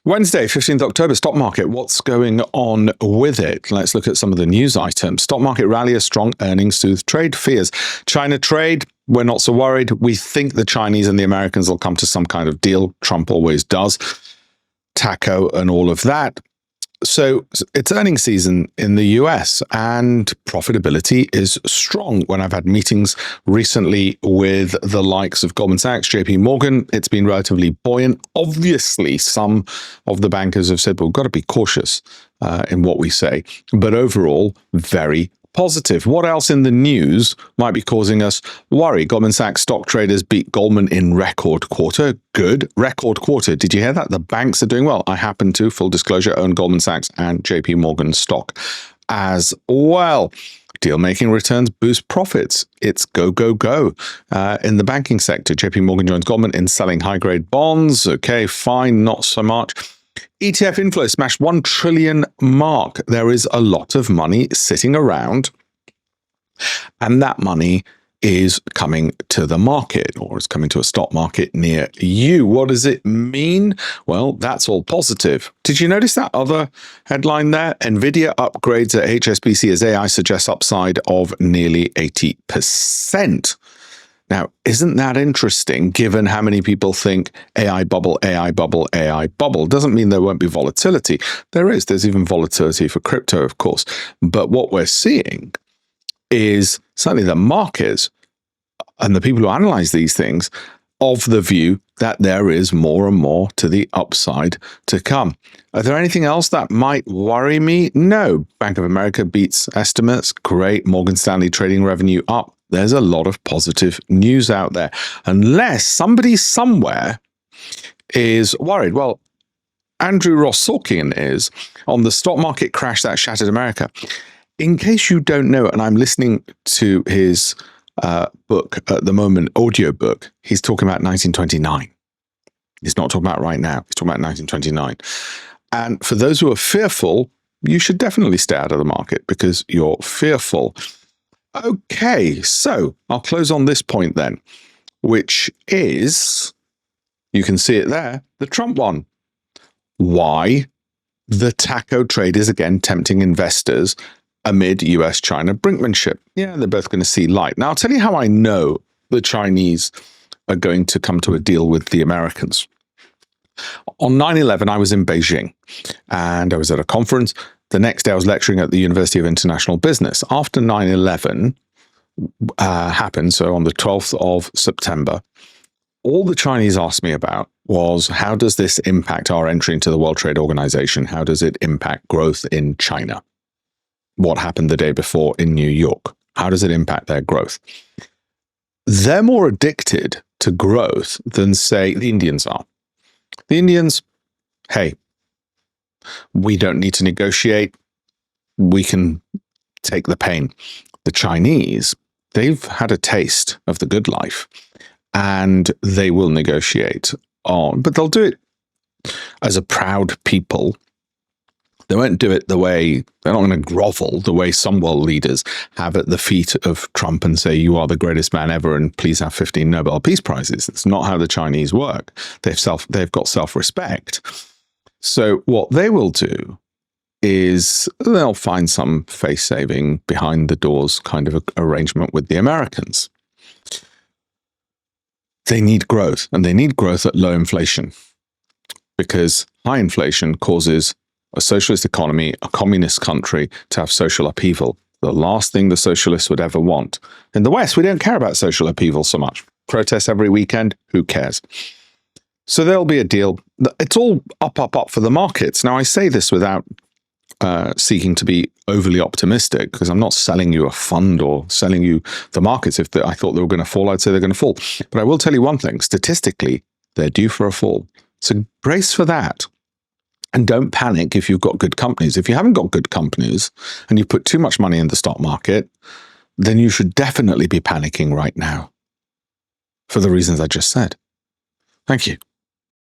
Wednesday, 15th October, stock market. What's going on with it? Let's look at some of the news items. Stock market rally as strong earnings soothe trade fears. China trade, we're not so worried. We think the Chinese and the Americans will come to some kind of deal. Trump always does. Taco and all of that. So it's earnings season in the US and profitability is strong. When I've had meetings recently with the likes of Goldman Sachs, JP Morgan, it's been relatively buoyant. Obviously, some of the bankers have said, well, we've got to be cautious in what we say. But overall, very positive. What else in the news might be causing us worry? Goldman Sachs stock traders beat Goldman in record quarter. Good. Record quarter. Did you hear that? The banks are doing well. I happen to, full disclosure, own Goldman Sachs and JP Morgan stock as well. Deal-making returns boost profits. It's go, go, go. In the banking sector, JP Morgan joins Goldman in selling high-grade bonds. Okay, fine, not so much. ETF inflow smashed 1 trillion mark. There is a lot of money sitting around, and that money is coming to the market, or is coming to a stock market near you. What does it mean? Well, that's all positive. Did you notice that other headline there? NVIDIA upgrades at HSBC as AI suggests upside of nearly 80%. Now, isn't that interesting, given how many people think AI bubble, AI bubble, AI bubble? Doesn't mean there won't be volatility. There is. There's even volatility for crypto, of course. But what we're seeing is certainly the markets and the people who analyze these things of the view that there is more and more to the upside to come. Are there anything else that might worry me? No. Bank of America beats estimates. Great. Morgan Stanley trading revenue up. There's a lot of positive news out there, unless somebody somewhere is worried. Well, Andrew Ross Sorkin is on the stock market crash that shattered America. In case you don't know, and I'm listening to his book at the moment, audio book, he's talking about 1929. He's not talking about right now. He's talking about 1929. And for those who are fearful, you should definitely stay out of the market because you're fearful. Okay, so I'll close on this point then, which is, you can see it there, the Trump one. Why the taco trade is again tempting investors amid US-China brinkmanship. Yeah, they're both going to see light. Now, I'll tell you how I know the Chinese are going to come to a deal with the Americans. On 9/11, I was in Beijing and I was at a conference. The next day, I was lecturing at the University of International Business. After 9/11 happened, so on the 12th of September, all the Chinese asked me about was, how does this impact our entry into the World Trade Organization? How does it impact growth in China? What happened the day before in New York? How does it impact their growth? They're more addicted to growth than, say, the Indians are. The Indians, hey, we don't need to negotiate. We can take the pain. The Chinese, they've had a taste of the good life and they will negotiate on, but they'll do it as a proud people. They won't do it the way, they're not going to grovel the way some world leaders have at the feet of Trump and say, you are the greatest man ever and please have 15 Nobel Peace Prizes. That's not how the Chinese work. They've got self-respect. So what they will do is they'll find some face-saving behind the doors kind of arrangement with the Americans. They need growth, and they need growth at low inflation because high inflation causes a socialist economy, a communist country to have social upheaval. The last thing the socialists would ever want. In the West, we don't care about social upheaval so much. Protests every weekend, who cares? So there'll be a deal. It's all up, up, up for the markets. Now, I say this without seeking to be overly optimistic because I'm not selling you a fund or selling you the markets. If I thought they were going to fall, I'd say they're going to fall. But I will tell you one thing. Statistically, they're due for a fall. So brace for that. And don't panic if you've got good companies. If you haven't got good companies and you put too much money in the stock market, then you should definitely be panicking right now for the reasons I just said. Thank you.